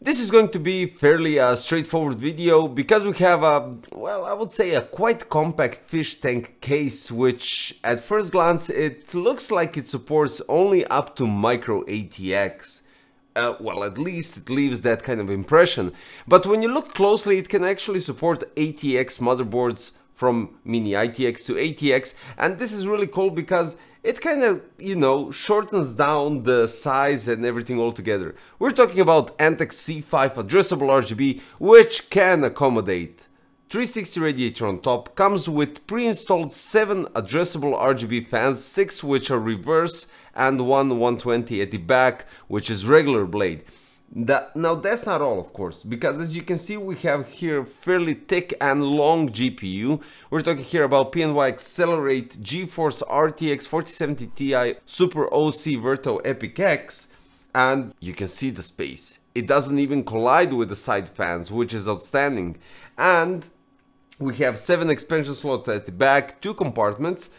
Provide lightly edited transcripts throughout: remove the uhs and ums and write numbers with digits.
This is going to be fairly straightforward video because we have a, well, I would say a quite compact fish tank case, which at first glance it looks like it supports only up to micro ATX. Well, at least it leaves that kind of impression. But when you look closely, it can actually support ATX motherboards from mini ITX to ATX, and this is really cool because it kind of, you know, shortens down the size and everything altogether. We're talking about ANTEC C5 addressable RGB, which can accommodate 360 radiator on top, comes with pre-installed 7 addressable RGB fans, 6 which are reverse and one 120 at the back, which is regular blade. Now that's not all, of course, because as you can see we have here fairly thick and long GPU. We're talking here about PNY Accelerate GeForce RTX 4070 Ti Super OC Verto Epic X, and you can see the space. It doesn't even collide with the side fans, which is outstanding. And we have 7 expansion slots at the back, 2 compartments.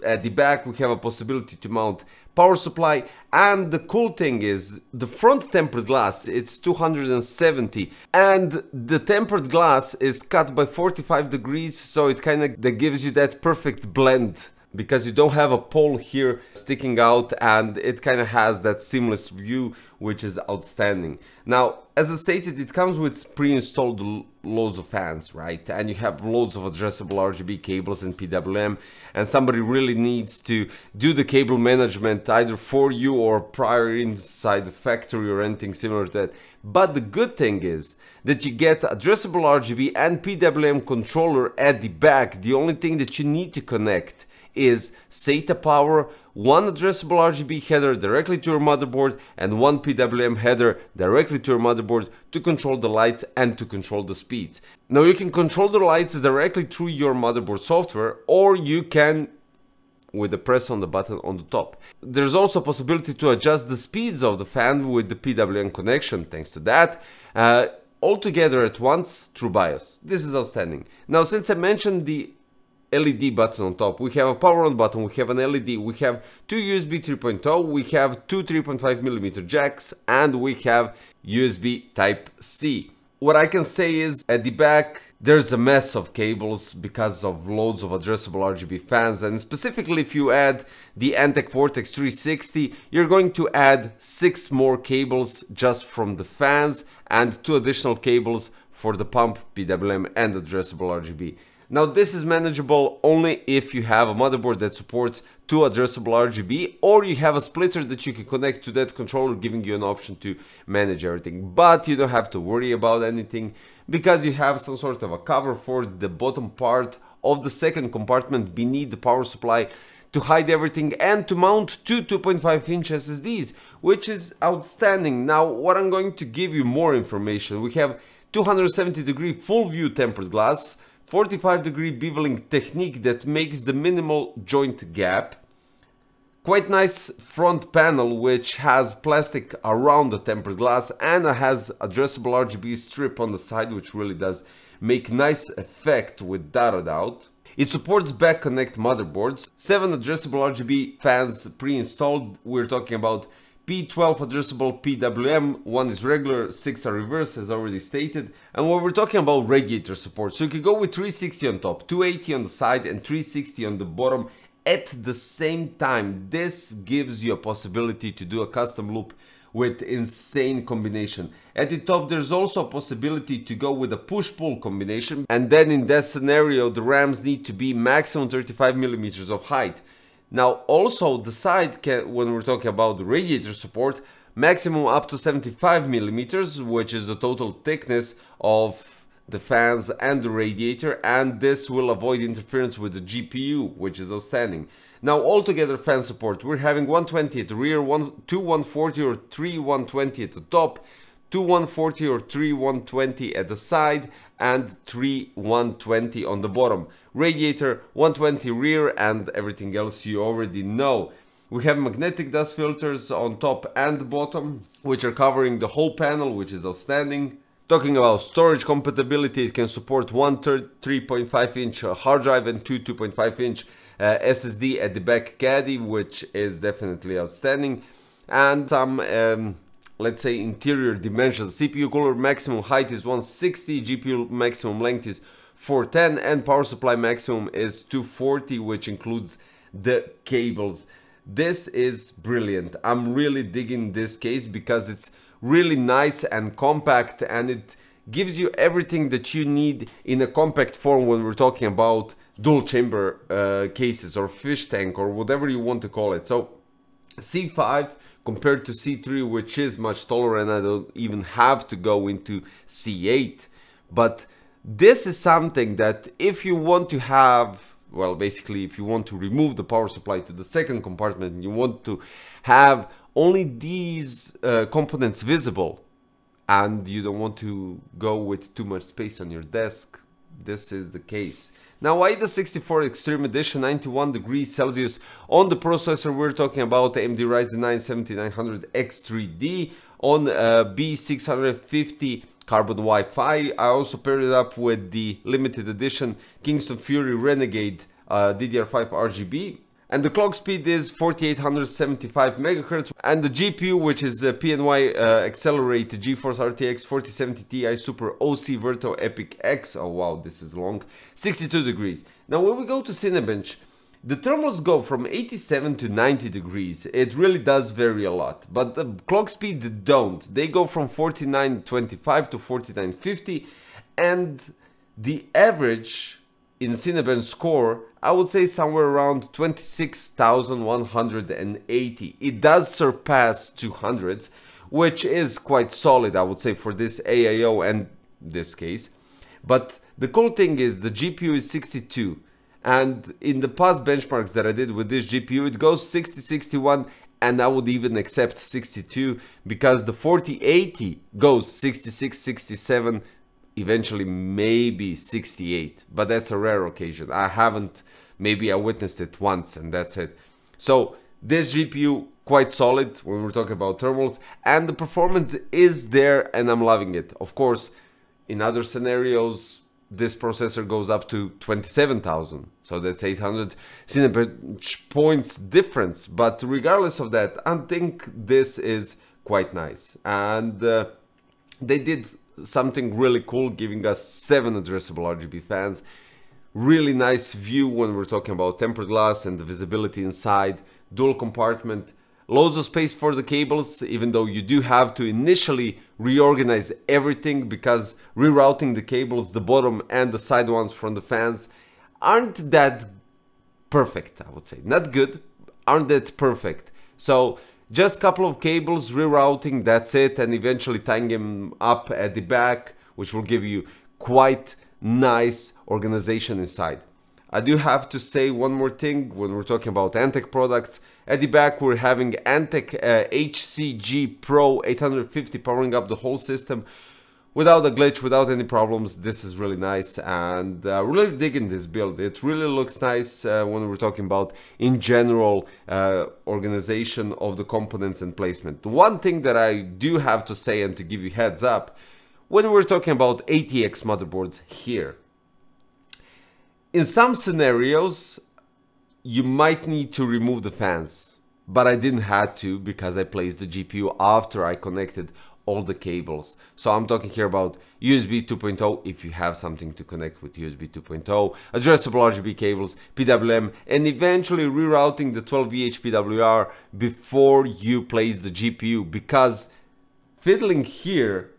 At the back we have a possibility to mount power supply, and the cool thing is the front tempered glass, it's 270, and the tempered glass is cut by 45 degrees, so it kind of gives you that perfect blend because you don't have a pole here sticking out, and it kind of has that seamless view, which is outstanding. Now, as I stated, it comes with pre-installed loads of fans, right? And you have loads of addressable RGB cables and PWM, and somebody really needs to do the cable management either for you or prior inside the factory or anything similar to that. But the good thing is that you get addressable RGB and PWM controller at the back. The only thing that you need to connect is SATA power, one addressable RGB header directly to your motherboard, and one PWM header directly to your motherboard to control the lights and to control the speeds. Now you can control the lights directly through your motherboard software, or you can with the press on the button on the top. There's also a possibility to adjust the speeds of the fan with the PWM connection, thanks to that. All together at once through BIOS. This is outstanding. Now, since I mentioned the LED button on top, we have a power on button, we have an LED, we have 2 USB 3.0, we have 2 3.5mm jacks, and we have USB Type-C. What I can say is, at the back there's a mess of cables because of loads of addressable RGB fans, and specifically if you add the ANTEC Vortex 360, you're going to add 6 more cables just from the fans and 2 additional cables for the pump, PWM and addressable RGB. Now this is manageable only if you have a motherboard that supports 2 addressable RGB, or you have a splitter that you can connect to that controller, giving you an option to manage everything. But you don't have to worry about anything because you have some sort of a cover for the bottom part of the second compartment beneath the power supply to hide everything, and to mount 2 2.5-inch SSDs, which is outstanding. Now what I'm going to give you more information. We have 270-degree full view tempered glass, 45-degree beveling technique that makes the minimal joint gap. Quite nice front panel which has plastic around the tempered glass, and has addressable RGB strip on the side, which really does make nice effect without a doubt. It supports back connect motherboards, 7 addressable RGB fans pre-installed. We're talking about P12 addressable PWM, 1 is regular, 6 are reverse as already stated. And when we're talking about radiator support, so you can go with 360 on top, 280 on the side and 360 on the bottom at the same time. This gives you a possibility to do a custom loop with insane combination. At the top there's also a possibility to go with a push-pull combination, and then in that scenario the RAMs need to be maximum 35mm of height. Now also the side can, when we're talking about the radiator support, maximum up to 75mm, which is the total thickness of the fans and the radiator, and this will avoid interference with the GPU, which is outstanding. Now altogether fan support, we're having 120 at the rear, 2 140 or 3 120 at the top, 2 140 or 3 120 at the side, and 3 120 on the bottom. Radiator 120 rear, and everything else you already know. We have magnetic dust filters on top and bottom, which are covering the whole panel, which is outstanding. Talking about storage compatibility, it can support one 3.5-inch hard drive and 2 2.5-inch SSD at the back caddy, which is definitely outstanding, and some let's say, interior dimensions. CPU cooler maximum height is 160, GPU maximum length is 410, and power supply maximum is 240, which includes the cables. This is brilliant. I'm really digging this case because it's really nice and compact, and it gives you everything that you need in a compact form when we're talking about dual chamber cases or fish tank or whatever you want to call it. So C5 compared to C3, which is much taller, and I don't even have to go into C8. But this is something that if you want to have, well, basically if you want to remove the power supply to the second compartment and you want to have only these components visible, and you don't want to go with too much space on your desk, this is the case. Now, AIDA64 Extreme Edition, 91 degrees Celsius on the processor. We're talking about AMD Ryzen 9 7900X3D on B650 Carbon Wi-Fi. I also paired it up with the limited edition Kingston Fury Renegade DDR5 RGB. And the clock speed is 4875 MHz, and the GPU, which is PNY Accelerate GeForce RTX 4070 Ti Super OC Verto Epic X. Oh wow, this is long. 62 degrees. Now when we go to Cinebench, the thermals go from 87 to 90 degrees. It really does vary a lot, but the clock speed don't. They go from 4925 to 4950, and the average in Cinebench score, I would say somewhere around 26,180. It does surpass 200s, which is quite solid, I would say, for this AIO and this case. But the cool thing is the GPU is 62, and in the past benchmarks that I did with this GPU, it goes 60, 61, and I would even accept 62 because the 4080 goes 66, 67, eventually maybe 68, but that's a rare occasion. Maybe I witnessed it once and that's it. So this GPU quite solid when we're talking about thermals, and the performance is there and I'm loving it. Of course, in other scenarios, this processor goes up to 27,000, so that's 800 Cinebench points difference. But regardless of that, I think this is quite nice, and they did something really cool, giving us 7 addressable RGB fans. Really nice view when we're talking about tempered glass and the visibility inside. Dual compartment, loads of space for the cables, even though you do have to initially reorganize everything because rerouting the cables, the bottom and the side ones from the fans, aren't that perfect, I would say. Not good, aren't that perfect. So just a couple of cables, rerouting, that's it, and eventually tying them up at the back, which will give you quite nice organization inside. I do have to say one more thing when we're talking about ANTEC products. At the back we're having ANTEC HCG Pro 850 powering up the whole system without a glitch, without any problems. This is really nice, and really digging this build. It really looks nice when we're talking about in general organization of the components and placement. The one thing that I do have to say and to give you heads up, when we're talking about ATX motherboards here, in some scenarios you might need to remove the fans, but I didn't have to because I placed the GPU after I connected all the cables. So I'm talking here about USB 2.0 if you have something to connect with USB 2.0, addressable RGB cables, PWM, and eventually rerouting the 12VH PWR before you place the GPU, because fiddling here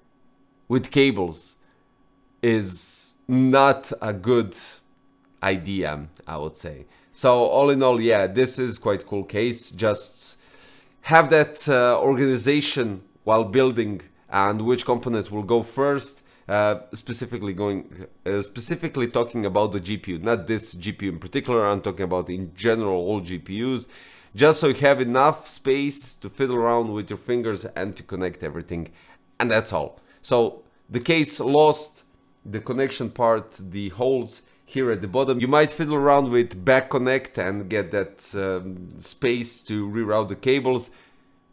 with cables is not a good idea, I would say. So all in all, yeah, this is quite cool case. Just have that organization while building and which component will go first. Specifically talking about the GPU, not this GPU in particular. I'm talking about in general all GPUs, just so you have enough space to fiddle around with your fingers and to connect everything, and that's all. So the case lost the connection part, the holes here at the bottom. You might fiddle around with back connect and get that space to reroute the cables,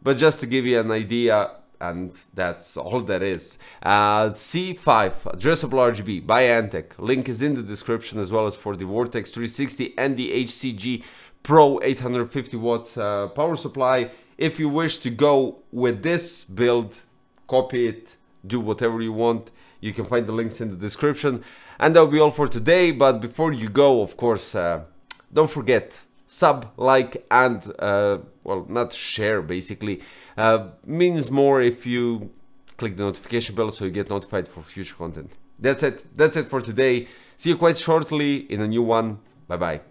but just to give you an idea, and that's all that is. C5 addressable RGB by ANTEC, link is in the description, as well as for the Vortex 360 and the HCG Pro 850 watts power supply. If you wish to go with this build, copy it, do whatever you want, you can find the links in the description. And that'll be all for today. But before you go, of course, don't forget, sub, like, and well, not share, basically. Means more if you click the notification bell so you get notified for future content. That's it for today. See you quite shortly in a new one. Bye bye.